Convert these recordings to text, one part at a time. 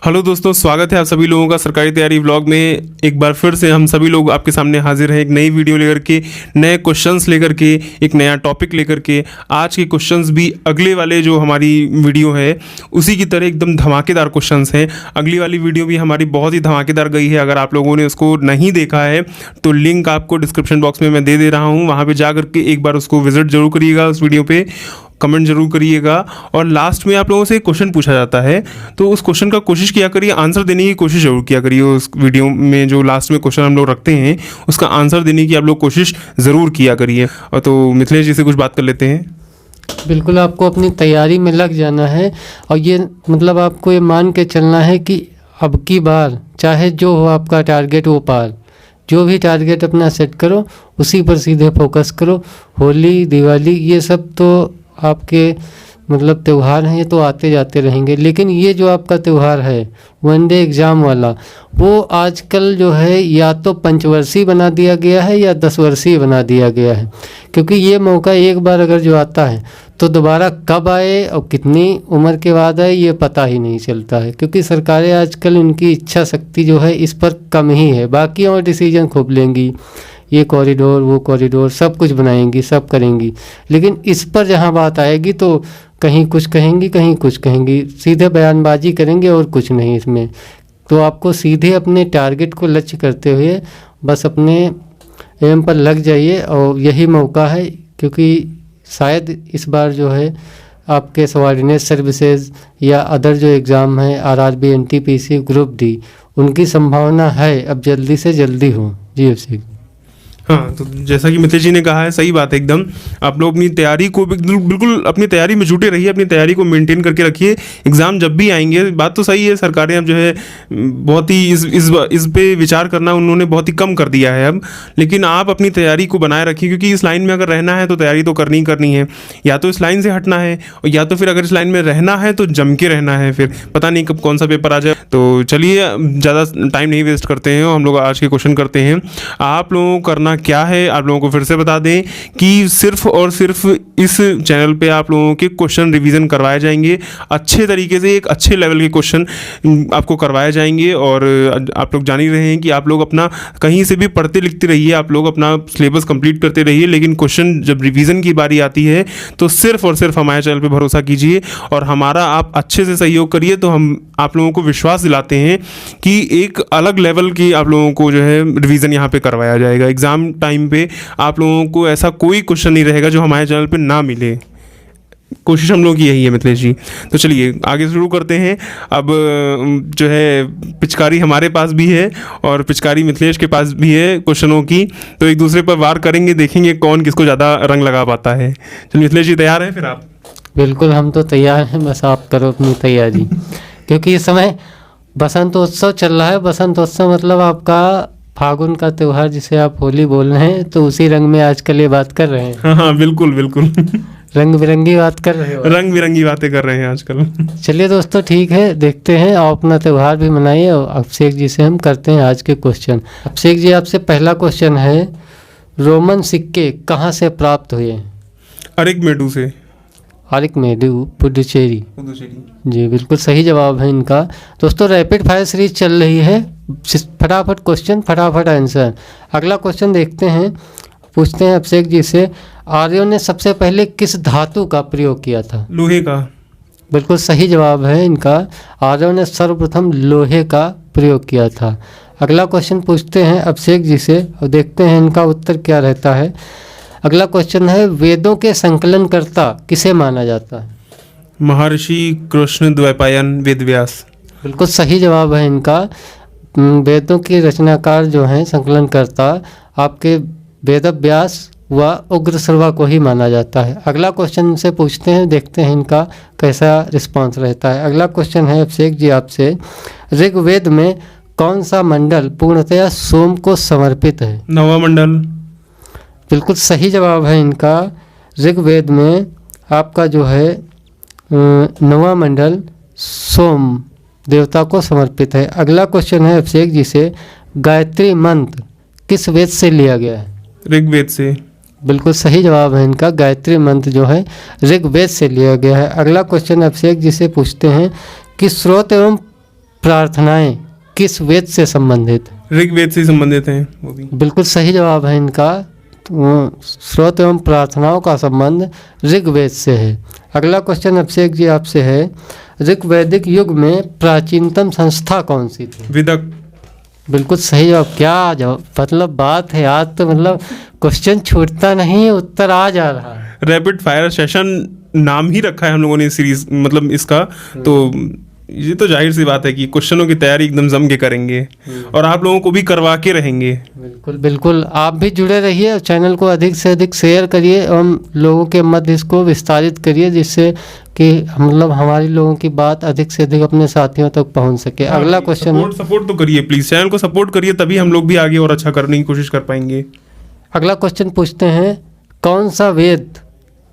Hello दोस्तों, स्वागत है आप सभी लोगों का सरकारी तैयारी व्लॉग में। एक बार फिर से हम सभी लोग आपके सामने हाजिर हैं एक नई वीडियो लेकर के, नए क्वेश्चंस लेकर के, एक नया टॉपिक लेकर के। आज के क्वेश्चंस भी अगले वाले जो हमारी वीडियो है उसी की तरह एकदम धमाकेदार क्वेश्चंस हैं। अगली वाली वीडियो भी हमारी बहुत ही धमाकेदार गई है। अगर आप लोगों ने उसको नहीं देखा है तो लिंक आपको डिस्क्रिप्शन बॉक्स में मैं दे रहा हूँ, वहाँ पर जा करके एक बार उसको विजिट जरूर करिएगा। उस वीडियो पर कमेंट जरूर करिएगा। और लास्ट में आप लोगों से एक क्वेश्चन पूछा जाता है, तो उस क्वेश्चन का कोशिश किया करिए, आंसर देने की कोशिश जरूर किया करिए। उस वीडियो में जो लास्ट में क्वेश्चन हम लोग रखते हैं उसका आंसर देने की आप लोग कोशिश ज़रूर किया करिए। और तो मिथिलेश जी से कुछ बात कर लेते हैं। बिल्कुल, आपको अपनी तैयारी में लग जाना है और ये मतलब आपको ये मान के चलना है कि अब की बार चाहे जो हो आपका टारगेट वो पार। जो भी टारगेट अपना सेट करो उसी पर सीधे फोकस करो। होली, दिवाली ये सब तो आपके मतलब त्यौहार हैं, ये तो आते जाते रहेंगे, लेकिन ये जो आपका त्यौहार है वनडे एग्ज़ाम वाला, वो आजकल जो है या तो पंचवर्षीय बना दिया गया है या 10 वर्षीय बना दिया गया है। क्योंकि ये मौका एक बार अगर जो आता है तो दोबारा कब आए और कितनी उम्र के बाद आए ये पता ही नहीं चलता है। क्योंकि सरकारें आजकल इनकी इच्छा शक्ति जो है इस पर कम ही है। बाकी और डिसीजन खूब लेंगी, ये कॉरिडोर वो कॉरिडोर सब कुछ बनाएंगी, सब करेंगी, लेकिन इस पर जहाँ बात आएगी तो कहीं कुछ कहेंगी कहीं कुछ कहेंगी, सीधे बयानबाजी करेंगे और कुछ नहीं इसमें। तो आपको सीधे अपने टारगेट को लक्ष्य करते हुए बस अपने एम पर लग जाइए और यही मौका है। क्योंकि शायद इस बार जो है आपके सबऑर्डिनेट सर्विसेज या अदर जो एग्ज़ाम है आरआरबी, एनटीपीसी, ग्रुप डी, उनकी संभावना है अब जल्दी से जल्दी हो। जी अभिषेक। हाँ, तो जैसा कि मिथिलेश जी ने कहा है, सही बात है एकदम। आप लोग अपनी तैयारी को बिल्कुल अपनी तैयारी में जुटे रहिए, अपनी तैयारी को मेंटेन करके रखिए। एग्ज़ाम जब भी आएंगे, बात तो सही है, सरकारें अब जो है बहुत ही इस पे विचार करना उन्होंने बहुत ही कम कर दिया है अब। लेकिन आप अपनी तैयारी को बनाए रखिए, क्योंकि इस लाइन में अगर रहना है तो तैयारी तो करनी ही करनी है। या तो इस लाइन से हटना है और या तो फिर अगर इस लाइन में रहना है तो जम के रहना है। फिर पता नहीं कब कौन सा पेपर आ जाए। तो चलिए ज़्यादा टाइम नहीं वेस्ट करते हैं, हम लोग आज के क्वेश्चन करते हैं। आप लोगों को करना क्या है, आप लोगों को फिर से बता दें कि सिर्फ और सिर्फ इस चैनल पे आप लोगों के क्वेश्चन रिवीजन करवाए जाएंगे। अच्छे तरीके से एक अच्छे लेवल के क्वेश्चन आपको करवाए जाएंगे। और आप लोग जान ही रहे हैं कि आप लोग अपना कहीं से भी पढ़ते लिखते रहिए, आप लोग अपना सिलेबस कंप्लीट करते रहिए, लेकिन क्वेश्चन जब रिवीजन की बारी आती है तो सिर्फ और सिर्फ हमारे चैनल पर भरोसा कीजिए और हमारा आप अच्छे से सहयोग करिए। तो हम आप लोगों को विश्वास दिलाते हैं कि एक अलग लेवल की आप लोगों को जो है रिवीजन यहाँ पे करवाया जाएगा। एग्ज़ाम टाइम पे आप लोगों को ऐसा कोई क्वेश्चन नहीं रहेगा जो हमारे चैनल पे ना मिले। कोशिश हम लोगों की यही है मिथिलेश जी। तो चलिए आगे शुरू करते हैं। अब जो है पिचकारी हमारे पास भी है और पिचकारी मिथिलेश के पास भी है क्वेश्चनों की, तो एक दूसरे पर वार करेंगे, देखेंगे कौन किसको ज़्यादा रंग लगा पाता है। चलिए मिथिलेश जी, तैयार हैं फिर आप? बिल्कुल, हम तो तैयार हैं, बस आप करो अपनी तैयारी। क्योंकि इस समय बसंतोत्सव चल रहा है। बसंतोत्सव मतलब आपका फागुन का त्यौहार जिसे आप होली बोल रहे हैं, तो उसी रंग में आजकल ये बात कर रहे हैं। हाँ हाँ, बिल्कुल बिल्कुल। रंग बिरंगी बात कर रहे हो, रंग बिरंगी बातें कर रहे हैं आजकल। चलिए दोस्तों, ठीक है, देखते हैं। आप अपना त्यौहार भी मनाइए और अभिषेक जी से हम करते हैं आज के क्वेश्चन। अभिषेक जी, आपसे पहला क्वेश्चन है, रोमन सिक्के कहाँ से प्राप्त हुए? अरिकमेडू से। अरिकमेडू, पुडुचेरी। जी बिल्कुल सही जवाब है इनका। दोस्तों, रैपिड फायर सीरीज चल रही है, फटाफट क्वेश्चन फटाफट आंसर। अगला क्वेश्चन देखते हैं, पूछते हैं अभिषेक जी से, आर्यों ने सबसे पहले किस धातु का प्रयोग किया था? लोहे का। बिल्कुल सही जवाब है इनका। आर्यों ने सर्वप्रथम लोहे का प्रयोग किया था। अगला क्वेश्चन पूछते हैं अभिषेक जी से और देखते हैं इनका उत्तर क्या रहता है। अगला क्वेश्चन है, वेदों के संकलनकर्ता किसे माना जाता है? महर्षि कृष्ण द्वैपायन वेदव्यास। बिल्कुल सही जवाब है इनका। वेदों के रचनाकार जो हैं संकलनकर्ता आपके वेदव्यास व उग्रश्रवा को ही माना जाता है। अगला क्वेश्चन से पूछते हैं, देखते हैं इनका कैसा रिस्पांस रहता है। अगला क्वेश्चन है अभिषेक जी आपसे, ऋग्वेद में कौन सा मंडल पूर्णतया सोम को समर्पित है? नवा मंडल। बिल्कुल सही जवाब है इनका। ऋग्वेद में आपका जो है नवा मंडल सोम देवता को समर्पित है। अगला क्वेश्चन है अभिषेक जी से, गायत्री मंत्र किस वेद से लिया गया है? ऋग्वेद से। बिल्कुल सही जवाब है इनका। गायत्री मंत्र जो है ऋग्वेद से लिया गया है। अगला क्वेश्चन अभिषेक जी से पूछते हैं कि स्रोत एवं प्रार्थनाएं किस वेद से संबंधित है? ऋग्वेद से संबंधित हैं वो भी। बिल्कुल सही जवाब है इनका। स्रोत एवं प्रार्थनाओं का संबंध ऋग्वेद से है। अगला क्वेश्चन अभिषेक जी आपसे है, ऋग्वैदिक युग में प्राचीनतम संस्था कौन सी थी? वेदक। बिल्कुल सही जवाब। क्या जवाब, मतलब बात है आज तो मतलब क्वेश्चन छूटता नहीं है, उत्तर आ जा रहा है। रैपिड फायर सेशन नाम ही रखा है हम लोगों ने सीरीज, मतलब इसका, तो ये तो जाहिर सी बात है कि क्वेश्चनों की तैयारी एकदम जम के करेंगे और आप लोगों को भी करवा के रहेंगे। बिल्कुल बिल्कुल, आप भी जुड़े रहिए और चैनल को अधिक से अधिक शेयर करिए एवं लोगों के मध्य इसको विस्तारित करिए, जिससे कि मतलब हमारी लोगों की बात अधिक से अधिक अपने साथियों तक पहुंच सके। अगला क्वेश्चन, सपोर्ट तो करिए प्लीज, चैनल को सपोर्ट करिए, तभी हम लोग भी आगे और अच्छा करने की कोशिश कर पाएंगे। अगला क्वेश्चन पूछते हैं, कौन सा वेद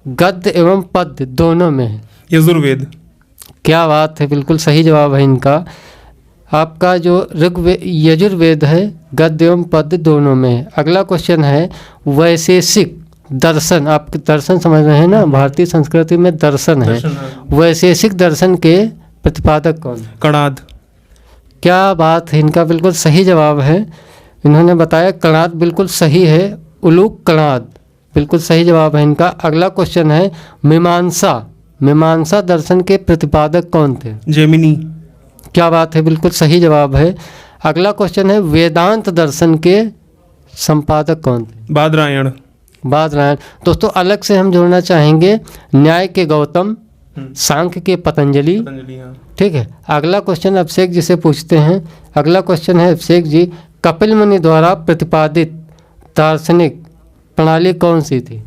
गद्य एवं पद्य दोनों में है? यजुर्वेद। क्या बात है, बिल्कुल सही जवाब है इनका। आपका जो यजुर्वेद है गद्य एवं पद्य दोनों में है। अगला क्वेश्चन है, वैशेषिक दर्शन, आप दर्शन समझ रहे हैं ना, भारतीय संस्कृति में दर्शन है, वैशेषिक दर्शन के प्रतिपादक कौन? कणाद। क्या बात है, इनका बिल्कुल सही जवाब है। इन्होंने बताया कणाद, बिल्कुल सही है, उलूक कणाद, बिल्कुल सही जवाब है इनका। अगला क्वेश्चन है, मीमांसा दर्शन के प्रतिपादक कौन थे? जेमिनी। क्या बात है, बिल्कुल सही जवाब है। अगला क्वेश्चन है, वेदांत दर्शन के संपादक कौन थे? बादरायण। बादरायण। दोस्तों अलग से हम जोड़ना चाहेंगे, न्याय के गौतम, सांख्य के पतंजलि, हाँ। ठीक है। अगला क्वेश्चन अभिषेक जी से पूछते हैं। अगला क्वेश्चन है अभिषेक जी, कपिल मुनि द्वारा प्रतिपादित दार्शनिक प्रणाली कौन सी थी?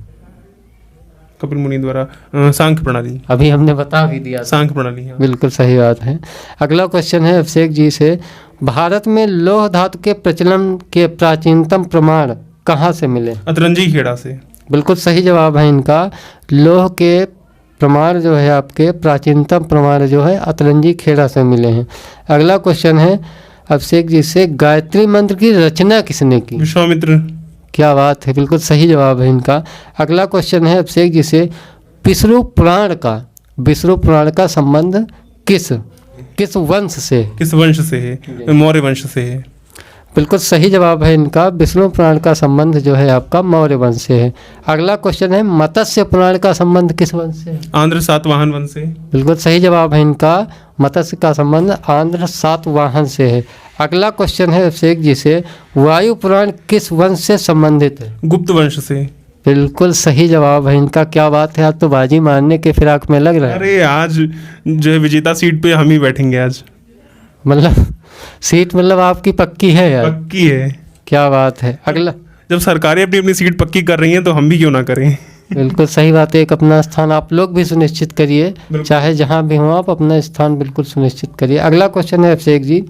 कपिल मुनि द्वारा सांख्य प्रणाली। अभी हमने बता भी दिया, सांख्य प्रणाली। हाँ। बिल्कुल सही बात है। अगला क्वेश्चन है अभिषेक जी से, भारत में लौह धातु के प्रचलन के प्राचीनतम प्रमाण कहाँ से मिले? अतरंजी खेड़ा से। बिल्कुल सही जवाब है इनका। लौह के प्रमाण जो है आपके प्राचीनतम प्रमाण जो है अतरंजी खेड़ा से मिले हैं। अगला क्वेश्चन है अभिषेक जी से, गायत्री मंत्र की रचना किसने की? विश्वामित्र। क्या बात है, बिल्कुल सही जवाब है इनका। अगला क्वेश्चन है अभिषेक जी से, विष्णु पुराण का संबंध किस वंश से? किस वंश से है? मौर्य वंश से है। बिल्कुल सही जवाब है इनका। विष्णु पुराण का संबंध जो है आपका मौर्य वंश से है। अगला क्वेश्चन है, मत्स्य पुराण का संबंध किस वंश से है? आंध्र सातवाहन वंश से। बिल्कुल सही जवाब है इनका। मत्स्य का संबंध आंध्र सातवाहन से है। अगला क्वेश्चन है अभिषेक जी से, वायु पुराण किस वंश से संबंधित है? गुप्त वंश से। बिल्कुल सही जवाब है इनका। क्या बात है, आप तो बाजी मारने के फिराक में लग रहा है। अरे आज जो है विजेता सीट पे हम ही बैठेंगे आज। मतलब सीट मतलब आपकी पक्की है यार? पक्की है। क्या बात है। अगला, जब सरकारें अपनी अपनी सीट पक्की कर रही हैं तो हम भी क्यों ना करें। बिल्कुल सही बात है। एक अपना स्थान आप लोग भी सुनिश्चित करिए, चाहे जहां भी हो आप अपना स्थान बिल्कुल सुनिश्चित करिए। अगला क्वेश्चन है अभिषेक जी,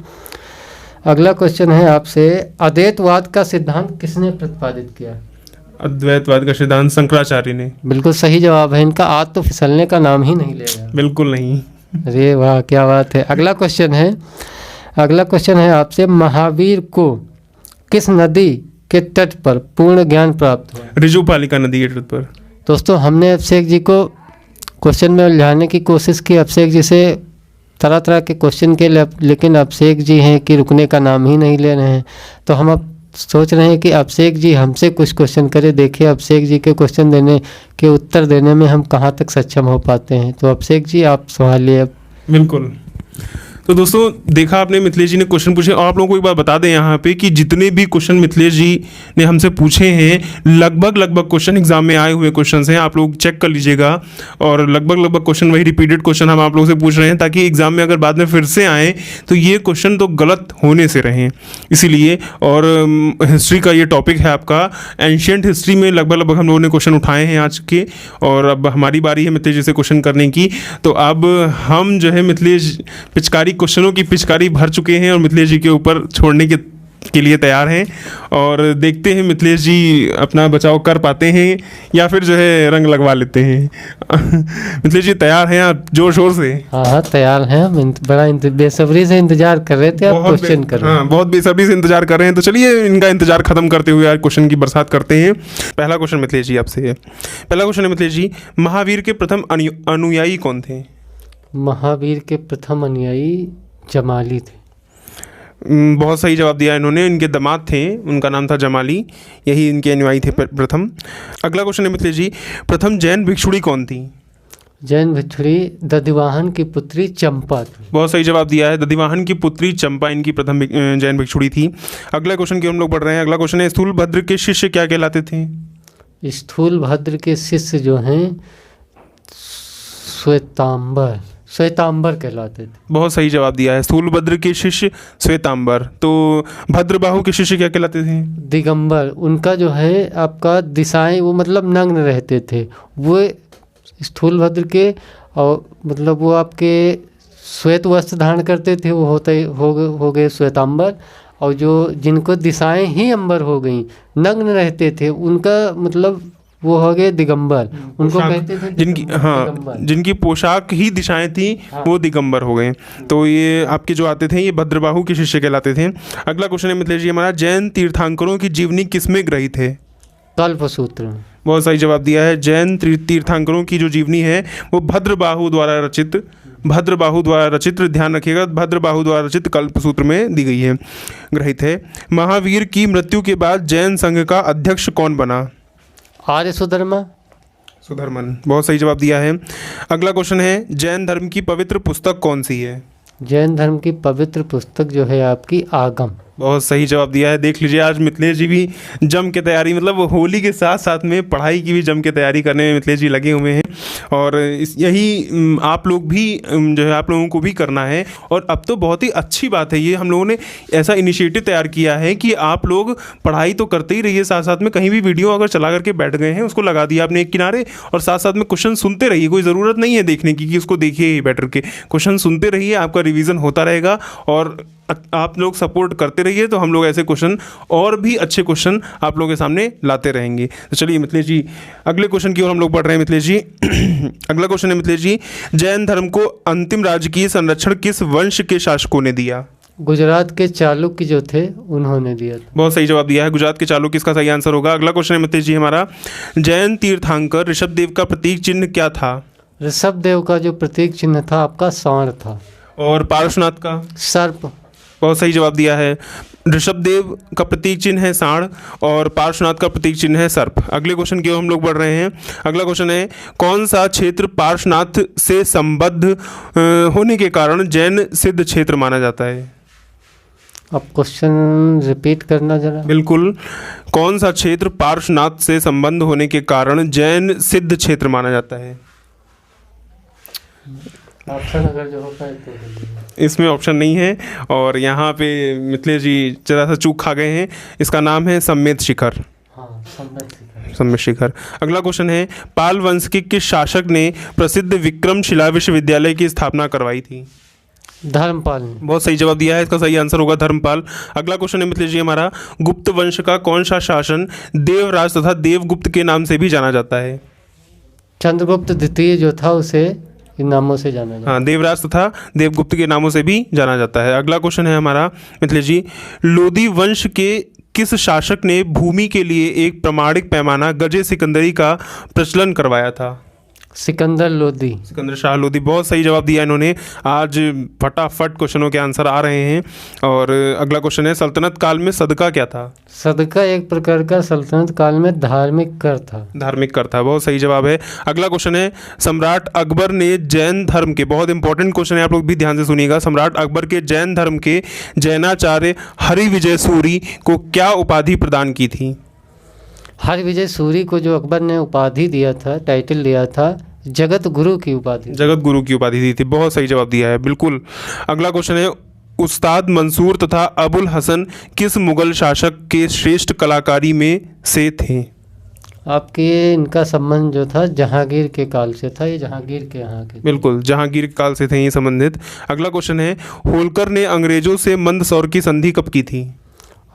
अगला क्वेश्चन है आपसे, अद्वैतवाद का सिद्धांत किसने प्रतिपादित किया? अद्वैतवाद का सिद्धांत शंकराचार्य ने। बिल्कुल सही जवाब है इनका। आज तो फिसलने का नाम ही नहीं ले रहा। बिल्कुल नहीं। अरे वाह, क्या बात है। अगला क्वेश्चन है आपसे, महावीर को किस नदी के तट पर पूर्ण ज्ञान प्राप्त हुआ? ऋजुपालिका नदी के तट पर। दोस्तों हमने अभिषेक जी को क्वेश्चन में उलझाने की कोशिश की, अभिषेक जी से तरह तरह के क्वेश्चन के लिए, लेकिन अभिषेक जी हैं कि रुकने का नाम ही नहीं ले रहे हैं। तो हम अब सोच रहे हैं कि अभिषेक जी हमसे कुछ क्वेश्चन करें, देखिए अभिषेक जी के क्वेश्चन देने के उत्तर देने में हम कहाँ तक सक्षम हो पाते हैं। तो अभिषेक जी आप संभालिए अब। बिल्कुल। तो दोस्तों देखा आपने, मिथिलेश जी ने क्वेश्चन पूछे और आप लोगों को एक बात बता दें यहाँ पे कि जितने भी क्वेश्चन मिथिलेश जी ने हमसे पूछे हैं, लगभग क्वेश्चन एग्जाम में आए हुए क्वेश्चंस हैं। आप लोग चेक कर लीजिएगा और लगभग क्वेश्चन वही रिपीटेड क्वेश्चन हम आप लोगों से पूछ रहे हैं, ताकि एग्जाम में अगर बाद में फिर से आए तो ये क्वेश्चन तो गलत होने से रहें इसीलिए। और हिस्ट्री का ये टॉपिक है आपका, एंशियंट हिस्ट्री में लगभग हम लोगों ने क्वेश्चन उठाए हैं आज के, और अब हमारी बारी है मिथिलेश जी से क्वेश्चन करने की। तो अब हम जो है मिथिलेश पिचकारी क्वेश्चनों की पिचकारी भर चुके हैं और मिथिलेश जी के ऊपर छोड़ने के लिए तैयार हैं, और देखते हैं मिथिलेश जी अपना बचाव कर पाते हैं या फिर जो है रंग लगवा लेते हैं। मिथिलेश जी तैयार हैं आप जोर शोर से? हाँ तैयार हैं हम, बड़ा बेसब्री से इंतजार कर रहे थे आप क्वेश्चन कर रहे हैं। हाँ बहुत बेसब्री से इंतजार कर रहे हैं, तो चलिए इनका इंतजार खत्म करते हुए आज क्वेश्चन की बरसात करते हैं। पहला क्वेश्चन मिथिलेश जी आपसे है। पहला क्वेश्चन है मिथिलेश जी, महावीर के प्रथम अनुयायी कौन थे? महावीर के प्रथम अनुयायी जमाली थे। बहुत सही जवाब दिया इन्होंने। इनके दामाद थे, उनका नाम था जमाली, यही इनके अनुयायी थे प्रथम। अगला क्वेश्चन है मिथिलेश जी, प्रथम जैन भिक्षुणी कौन थी? जैन भिक्षुणी दधिवाहन की पुत्री चंपा थी। बहुत सही जवाब दिया है, दधिवाहन की पुत्री चंपा इनकी प्रथम जैन भिक्षुणी थी। अगला क्वेश्चन की हम लोग पढ़ रहे हैं। अगला क्वेश्चन है, स्थूलभद्र के शिष्य क्या कहलाते थे? स्थूलभद्र के शिष्य जो हैं श्वेतांबर कहलाते थे। बहुत सही जवाब दिया है, स्थूलभद्र के शिष्य श्वेतांबर। तो भद्रबाहु के शिष्य क्या कहलाते थे? दिगंबर। उनका जो है आपका दिशाएं वो मतलब नग्न रहते थे वो स्थूलभद्र के, और मतलब वो आपके श्वेत वस्त्र धारण करते थे, वो हो गए श्वेतांबर। और जो जिनको दिशाएं ही अंबर हो गई, नग्न रहते थे, उनका मतलब वो हो गए दिगंबर। उनको कहते थे जिनकी जिनकी पोशाक ही दिशाएं थी, वो दिगंबर हो गए। तो ये आपके जो आते थे ये भद्रबाहु के शिष्य कहलाते थे। अगला क्वेश्चन है मिथिलेश जी हमारा, जैन तीर्थंकरों की जीवनी किसमें ग्रहित है? कल्पसूत्र में। बहुत सही जवाब दिया है, जैन तीर्थंकरों की जो जीवनी है वो भद्रबाहु द्वारा रचित, ध्यान रखिएगा, भद्रबाहु द्वारा रचित कल्पसूत्र में दी गई है, ग्रहित है। महावीर की मृत्यु के बाद जैन संघ का अध्यक्ष कौन बना? आर्य सुधर्मन। बहुत सही जवाब दिया है। अगला क्वेश्चन है, जैन धर्म की पवित्र पुस्तक कौन सी है? जैन धर्म की पवित्र पुस्तक जो है आपकी आगम। बहुत सही जवाब दिया है। देख लीजिए आज मिथिलेश जी भी जम के तैयारी, मतलब होली के साथ साथ में पढ़ाई की भी जम के तैयारी करने में मिथिलेश जी लगे हुए हैं। और यही आप लोग भी जो है आप लोगों को भी करना है। और अब तो बहुत ही अच्छी बात है, ये हम लोगों ने ऐसा इनिशिएटिव तैयार किया है कि आप लोग पढ़ाई तो करते ही रहिए, साथ साथ में कहीं भी वीडियो अगर चला करके बैठ गए हैं उसको लगा दिया आपने एक किनारे, और साथ साथ में क्वेश्चन सुनते रहिए। कोई ज़रूरत नहीं है देखने की कि उसको देखिए ही बैठ करके, क्वेश्चन सुनते रहिए, आपका रिविज़न होता रहेगा। और आप लोग सपोर्ट करते रहिए तो हम लोग ऐसे क्वेश्चन और भी अच्छे क्वेश्चन आप लोगों के सामने लाते रहेंगे। तो चलिए मिथिलेश जी अगले क्वेश्चन की ओर हम लोग बढ़ रहे हैं मिथिलेश जी। अगला क्वेश्चन है मिथिलेश जी, जैन धर्म को अंतिम राजकीय संरक्षण किस वंश के शासकों ने दिया? गुजरात के चालुक्य जो थे उन्होंने दिया। बहुत सही जवाब दिया है, गुजरात के चालुक्य इसका सही आंसर होगा। अगला क्वेश्चन है मिथिलेश जी हमारा, जैन तीर्थंकर ऋषभदेव का प्रतीक चिन्ह क्या था? ऋषभदेव का जो प्रतीक चिन्ह था आपका सांड था। और पार्श्वनाथ का? सर्प। बहुत सही जवाब दिया है, ऋषभदेव का प्रतीक चिन्ह है सांड और पार्श्वनाथ का प्रतीक चिन्ह है सर्प। अगले क्वेश्चन की ओर हम लोग बढ़ रहे हैं। अगला क्वेश्चन है, कौन सा क्षेत्र पार्श्वनाथ से संबद्ध होने के कारण जैन सिद्ध क्षेत्र माना जाता है? अब क्वेश्चन रिपीट करना जरा। बिल्कुल, कौन सा क्षेत्र पार्श्वनाथ से संबंध होने के कारण जैन सिद्ध क्षेत्र माना जाता है? ऑप्शन अगर जो होता है तो। इसमें ऑप्शन नहीं है और यहाँ पे मिथिलेश जी जरा सा चूक खा गए हैं। इसका नाम है सम्मेद शिखर। हाँ, सम्मेद शिखर। अगला क्वेश्चन है, पाल वंश के किस शासक ने प्रसिद्ध विक्रमशिला विश्वविद्यालय की स्थापना करवाई थी? धर्मपाल ने। बहुत सही जवाब दिया है, इसका सही आंसर होगा धर्मपाल। अगला क्वेश्चन है मिथिलेश जी हमारा, गुप्त वंश का कौन सा शासन देवराज तथा देवगुप्त के नाम से भी जाना जाता है? चंद्रगुप्त द्वितीय जो था उसे इन नामों से जाना जाता है। हाँ, देवराज तथा देवगुप्त के नामों से भी जाना जाता है। अगला क्वेश्चन है हमारा मिथिलेश जी, लोदी वंश के किस शासक ने भूमि के लिए एक प्रमाणिक पैमाना गजे सिकंदरी का प्रचलन करवाया था? सिकंदर लोदी। सिकंदर शाह लोदी। बहुत सही जवाब दिया इन्होंने। आज फटाफट क्वेश्चनों के आंसर आ रहे हैं। और अगला क्वेश्चन है, सल्तनत काल में सदका क्या था? सदका एक प्रकार का सल्तनत काल में धार्मिक कर था। धार्मिक कर था, बहुत सही जवाब है। अगला क्वेश्चन है, सम्राट अकबर ने जैन धर्म के, बहुत इंपॉर्टेंट क्वेश्चन है, आप लोग भी ध्यान से सुनिएगा, सम्राट अकबर के जैन धर्म के जैनाचार्य हरिविजय सूरी को क्या उपाधि प्रदान की थी? हरिविजय सूरी को जो अकबर ने उपाधि दिया था, टाइटल दिया था, जगत गुरु की उपाधि। जगत गुरु की उपाधि दी थी। बहुत सही जवाब दिया है, बिल्कुल। अगला क्वेश्चन है, उस्ताद मंसूर तथा अबुल हसन किस मुगल शासक के श्रेष्ठ कलाकारी में से थे? आपके इनका संबंध जो था जहांगीर के काल से था, ये जहांगीर के यहाँ के। बिल्कुल, जहांगीर के काल से थे ये संबंधित। अगला क्वेश्चन है, होलकर ने अंग्रेजों से मंदसौर की संधि कब की थी?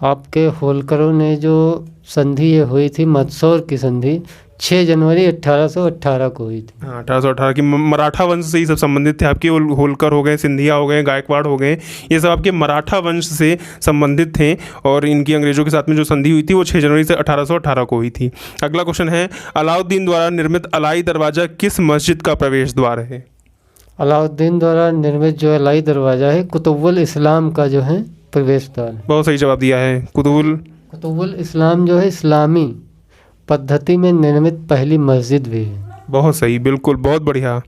आपके होलकरों ने जो संधि ये हुई थी, मंदसौर की संधि 6 जनवरी 1818 को हुई थी। हाँ, 1818 की। मराठा वंश से ही सब संबंधित थे आपके। होलकर हो गए, सिंधिया हो गए, गायकवाड़ हो गए, ये सब आपके मराठा वंश से संबंधित थे। और इनकी अंग्रेजों के साथ में जो संधि हुई थी वो 6 जनवरी से 1818 को हुई थी। अगला क्वेश्चन है, अलाउद्दीन द्वारा निर्मित अलाई दरवाज़ा किस मस्जिद का प्रवेश द्वार है? अलाउद्दीन द्वारा निर्मित जो अलाई दरवाज़ा है कुतुबुल इस्लाम का जो है प्रवेश द्वार। बहुत सही जवाब दिया है। कुतुबुल इस्लाम जो है इस्लामी पद्धति में निर्मित पहली मस्जिद भी है। बहुत सही, बिल्कुल, बहुत बढ़िया।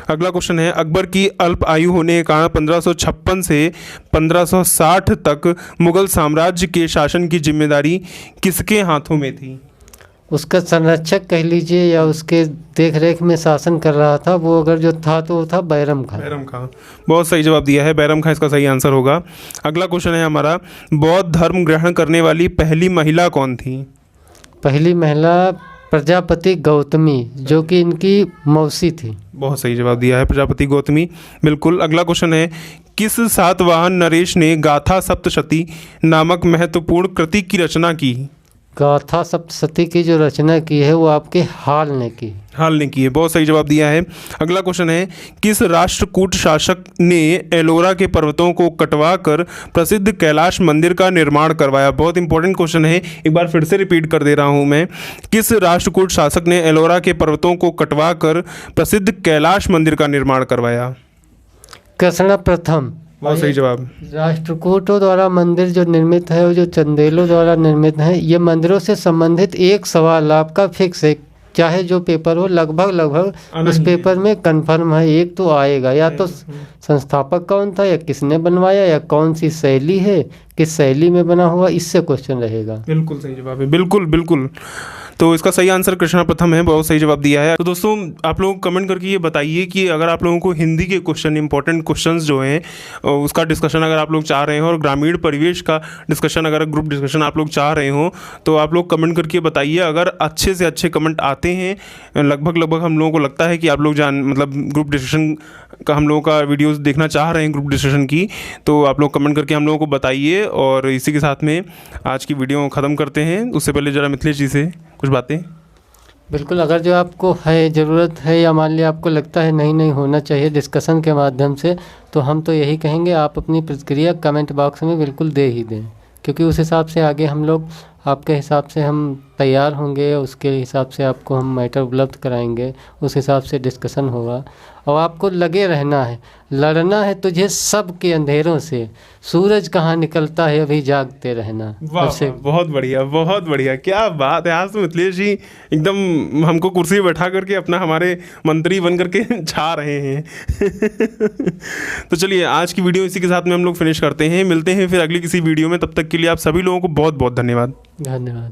अगला क्वेश्चन है, अकबर की अल्प आयु होने के कारण 1556 से 1560 तक मुगल साम्राज्य के शासन की जिम्मेदारी किसके हाथों में थी? उसका संरक्षक कह लीजिए या उसके देख रेख में शासन कर रहा था वो, अगर जो था तो वो था बैरम खां। बैरम खां, बहुत सही जवाब दिया है। बैरम खां इसका सही आंसर होगा। अगला क्वेश्चन है हमारा, बौद्ध धर्म ग्रहण करने वाली पहली महिला कौन थी? पहली महिला प्रजापति गौतमी, जो कि इनकी मौसी थी। बहुत सही जवाब दिया है, प्रजापति गौतमी, बिल्कुल। अगला क्वेश्चन है, किस सातवाहन नरेश ने गाथा सप्तशती नामक महत्वपूर्ण कृति की रचना की? गाथा सप्तशती की जो रचना की है वो आपके हाल ने की। हाल ने की है, बहुत सही जवाब दिया है। अगला क्वेश्चन है, किस राष्ट्रकूट शासक ने एलोरा के पर्वतों को कटवा कर प्रसिद्ध कैलाश मंदिर का निर्माण करवाया? बहुत इंपॉर्टेंट क्वेश्चन है, एक बार फिर से रिपीट कर दे रहा हूं मैं। किस राष्ट्रकूट शासक ने एलोरा के पर्वतों को कटवा कर प्रसिद्ध कैलाश मंदिर का निर्माण करवाया? कृष्ण प्रथम। बहुत सही जवाब। राष्ट्रकूटों द्वारा मंदिर जो निर्मित है वो जो चंदेलों द्वारा निर्मित है, ये मंदिरों से संबंधित एक सवाल आपका फिक्स है, चाहे जो पेपर हो, लगभग उस पेपर में कंफर्म है एक तो आएगा, या तो संस्थापक कौन था, या किसने बनवाया, या कौन सी शैली है, किस शैली में बना हुआ, इससे क्वेश्चन रहेगा। बिल्कुल सही जवाब है, बिल्कुल बिल्कुल। तो इसका सही आंसर कृष्णा प्रथम है, बहुत सही जवाब दिया है। तो दोस्तों आप लोग कमेंट करके ये बताइए कि अगर आप लोगों को हिंदी के क्वेश्चन, इंपॉर्टेंट क्वेश्चंस जो हैं उसका डिस्कशन अगर आप लोग चाह रहे हो, और ग्रामीण परिवेश का डिस्कशन, अगर ग्रुप डिस्कशन आप लोग चाह रहे हो, तो आप लोग कमेंट करके बताइए। अगर अच्छे से अच्छे कमेंट आते हैं, लगभग हम लोगों को लगता है कि आप लोग मतलब ग्रुप डिस्कशन का हम लोगों का वीडियोस देखना चाह रहे हैं ग्रुप डिस्कशन की, तो आप लोग कमेंट करके हम लोगों को बताइए। और इसी के साथ में आज की वीडियो ख़त्म करते हैं। उससे पहले ज़रा मिथिलेश जी से कुछ बातें। बिल्कुल, अगर जो आपको है ज़रूरत है, या मान लिया आपको लगता है नहीं होना चाहिए डिस्कशन के माध्यम से, तो हम तो यही कहेंगे आप अपनी प्रतिक्रिया कमेंट बॉक्स में बिल्कुल दे ही दें, क्योंकि उस हिसाब से आगे हम लोग आपके हिसाब से हम तैयार होंगे, उसके हिसाब से आपको हम मैटर उपलब्ध कराएंगे, उस हिसाब से डिस्कशन होगा। और आपको लगे रहना है, लड़ना है तुझे सब के अंधेरों से, सूरज कहाँ निकलता है अभी जागते रहना। वाह, बहुत बढ़िया, बहुत बढ़िया, क्या बात है। आज तो मिथिलेश जी एकदम हमको कुर्सी पे बैठा करके अपना हमारे मंत्री बन करके छा रहे हैं। तो चलिए आज की वीडियो इसी के साथ में हम लोग फिनिश करते हैं, मिलते हैं फिर अगली किसी वीडियो में। तब तक के लिए आप सभी लोगों को बहुत बहुत धन्यवाद। धन्यवाद।